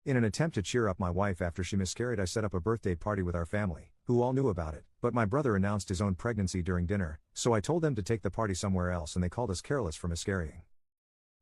In an attempt to cheer up my wife after she miscarried, I set up a birthday party with our family, who all knew about it, but my brother announced his own pregnancy during dinner, so I told them to take the party somewhere else and they called us careless for miscarrying.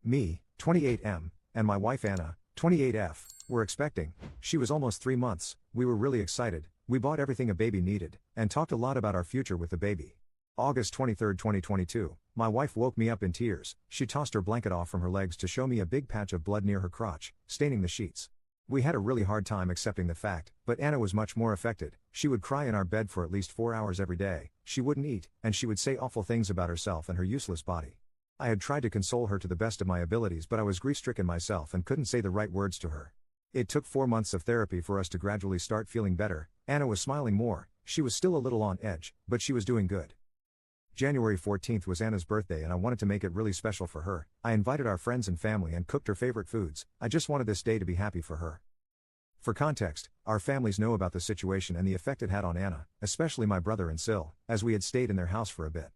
Me, 28M, and my wife Anna, 28F, were expecting. She was almost 3 months, we were really excited, we bought everything a baby needed, and talked a lot about our future with the baby. August 23, 2022, my wife woke me up in tears. She tossed her blanket off from her legs to show me a big patch of blood near her crotch, staining the sheets. We had a really hard time accepting the fact, but Anna was much more affected. She would cry in our bed for at least 4 hours every day, she wouldn't eat, and she would say awful things about herself and her useless body. I had tried to console her to the best of my abilities, but I was grief-stricken myself and couldn't say the right words to her. It took 4 months of therapy for us to gradually start feeling better. Anna was smiling more, she was still a little on edge, but she was doing good. January 14th was Anna's birthday and I wanted to make it really special for her. I invited our friends and family and cooked her favorite foods. I just wanted this day to be happy for her. For context, our families know about the situation and the effect it had on Anna, especially my brother and Sil, as we had stayed in their house for a bit.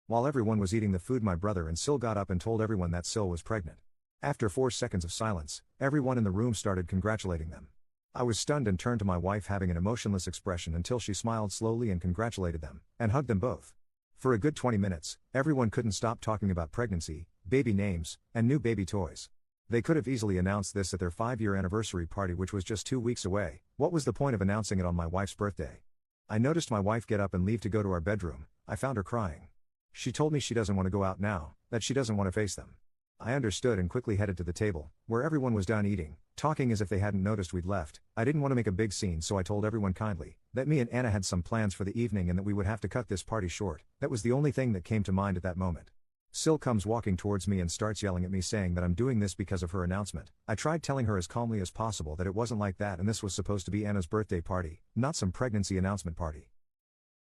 While everyone was eating the food, my brother and Sil got up and told everyone that Sil was pregnant. After 4 seconds of silence, everyone in the room started congratulating them. I was stunned and turned to my wife having an emotionless expression until she smiled slowly and congratulated them, and hugged them both. For a good 20 minutes, everyone couldn't stop talking about pregnancy, baby names, and new baby toys. They could have easily announced this at their 5-year anniversary party, which was just 2 weeks away. What was the point of announcing it on my wife's birthday? I noticed my wife get up and leave to go to our bedroom. I found her crying. She told me she doesn't want to go out now, that she doesn't want to face them. I understood and quickly headed to the table, where everyone was done eating, talking as if they hadn't noticed we'd left. I didn't want to make a big scene, so I told everyone kindly that me and Anna had some plans for the evening and that we would have to cut this party short. That was the only thing that came to mind at that moment. Sil comes walking towards me and starts yelling at me, saying that I'm doing this because of her announcement. I tried telling her as calmly as possible that it wasn't like that and this was supposed to be Anna's birthday party, not some pregnancy announcement party.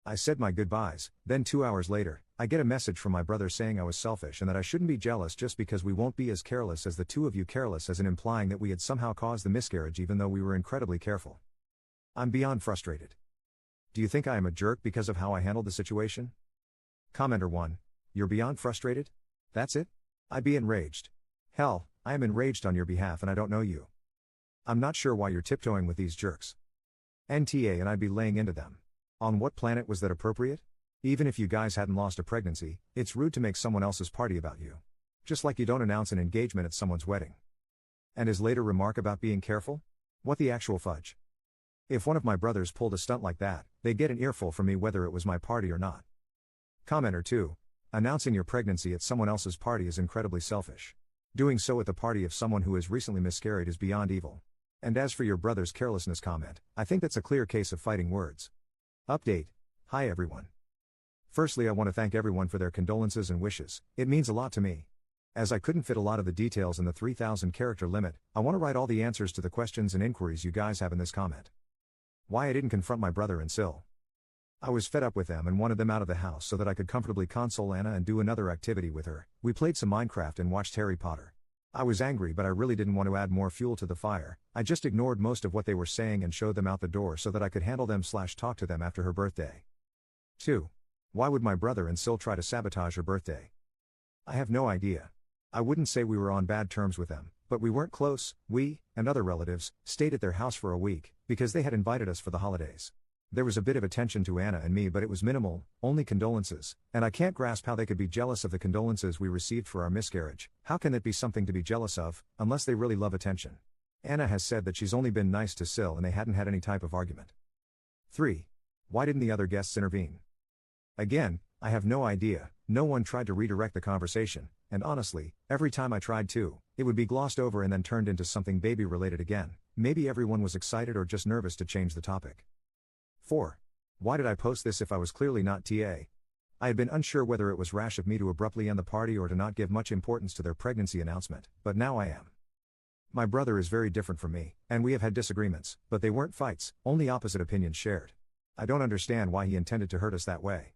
I said my goodbyes. Then 2 hours later, I get a message from my brother saying I was selfish and that I shouldn't be jealous just because we won't be as careless as the two of you, careless as in implying that we had somehow caused the miscarriage even though we were incredibly careful. I'm beyond frustrated. Do you think I am a jerk because of how I handled the situation? Commenter 1. You're beyond frustrated? That's it? I'd be enraged. Hell, I am enraged on your behalf and I don't know you. I'm not sure why you're tiptoeing with these jerks. NTA, and I'd be laying into them. On what planet was that appropriate? Even if you guys hadn't lost a pregnancy, it's rude to make someone else's party about you. Just like you don't announce an engagement at someone's wedding. And his later remark about being careful? What the actual fudge? If one of my brothers pulled a stunt like that, they'd get an earful from me whether it was my party or not. Commenter 2. Announcing your pregnancy at someone else's party is incredibly selfish. Doing so at the party of someone who has recently miscarried is beyond evil. And as for your brother's carelessness comment, I think that's a clear case of fighting words. Update. Hi everyone. Firstly, I want to thank everyone for their condolences and wishes. It means a lot to me. As I couldn't fit a lot of the details in the 3,000 character limit, I want to write all the answers to the questions and inquiries you guys have in this comment. Why I didn't confront my brother and Sil. I was fed up with them and wanted them out of the house so that I could comfortably console Anna and do another activity with her. We played some Minecraft and watched Harry Potter. I was angry, but I really didn't want to add more fuel to the fire. I just ignored most of what they were saying and showed them out the door so that I could handle them/talk to them after her birthday. 2. Why would my brother and Sil try to sabotage her birthday? I have no idea. I wouldn't say we were on bad terms with them, but we weren't close. We, and other relatives, stayed at their house for a week, because they had invited us for the holidays. There was a bit of attention to Anna and me, but it was minimal, only condolences, and I can't grasp how they could be jealous of the condolences we received for our miscarriage. How can that be something to be jealous of, unless they really love attention? Anna has said that she's only been nice to Sil and they hadn't had any type of argument. 3. Why didn't the other guests intervene? Again, I have no idea. No one tried to redirect the conversation, and honestly, every time I tried to, it would be glossed over and then turned into something baby related again. Maybe everyone was excited or just nervous to change the topic. 4. Why did I post this if I was clearly not TA? I had been unsure whether it was rash of me to abruptly end the party or to not give much importance to their pregnancy announcement, but now I am. My brother is very different from me, and we have had disagreements, but they weren't fights, only opposite opinions shared. I don't understand why he intended to hurt us that way.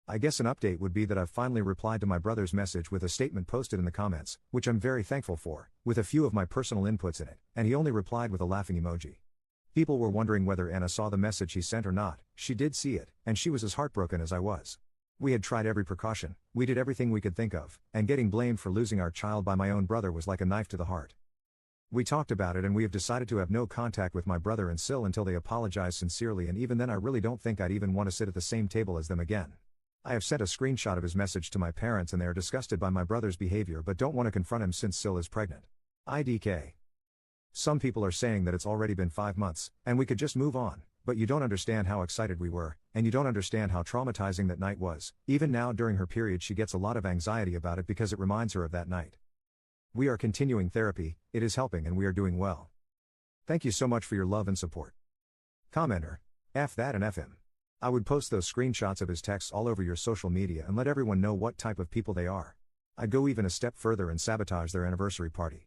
I guess an update would be that I've finally replied to my brother's message with a statement posted in the comments, which I'm very thankful for, with a few of my personal inputs in it, and he only replied with a laughing emoji. People were wondering whether Anna saw the message he sent or not. She did see it, and she was as heartbroken as I was. We had tried every precaution, we did everything we could think of, and getting blamed for losing our child by my own brother was like a knife to the heart. We talked about it and we have decided to have no contact with my brother and Sil until they apologize sincerely, and even then I really don't think I'd even want to sit at the same table as them again. I have sent a screenshot of his message to my parents and they are disgusted by my brother's behavior but don't want to confront him since Sil is pregnant. IDK. Some people are saying that it's already been 5 months, and we could just move on, but you don't understand how excited we were, and you don't understand how traumatizing that night was. Even now during her period she gets a lot of anxiety about it because it reminds her of that night. We are continuing therapy, it is helping and we are doing well. Thank you so much for your love and support. Commenter. F that and F him. I would post those screenshots of his texts all over your social media and let everyone know what type of people they are. I'd go even a step further and sabotage their anniversary party.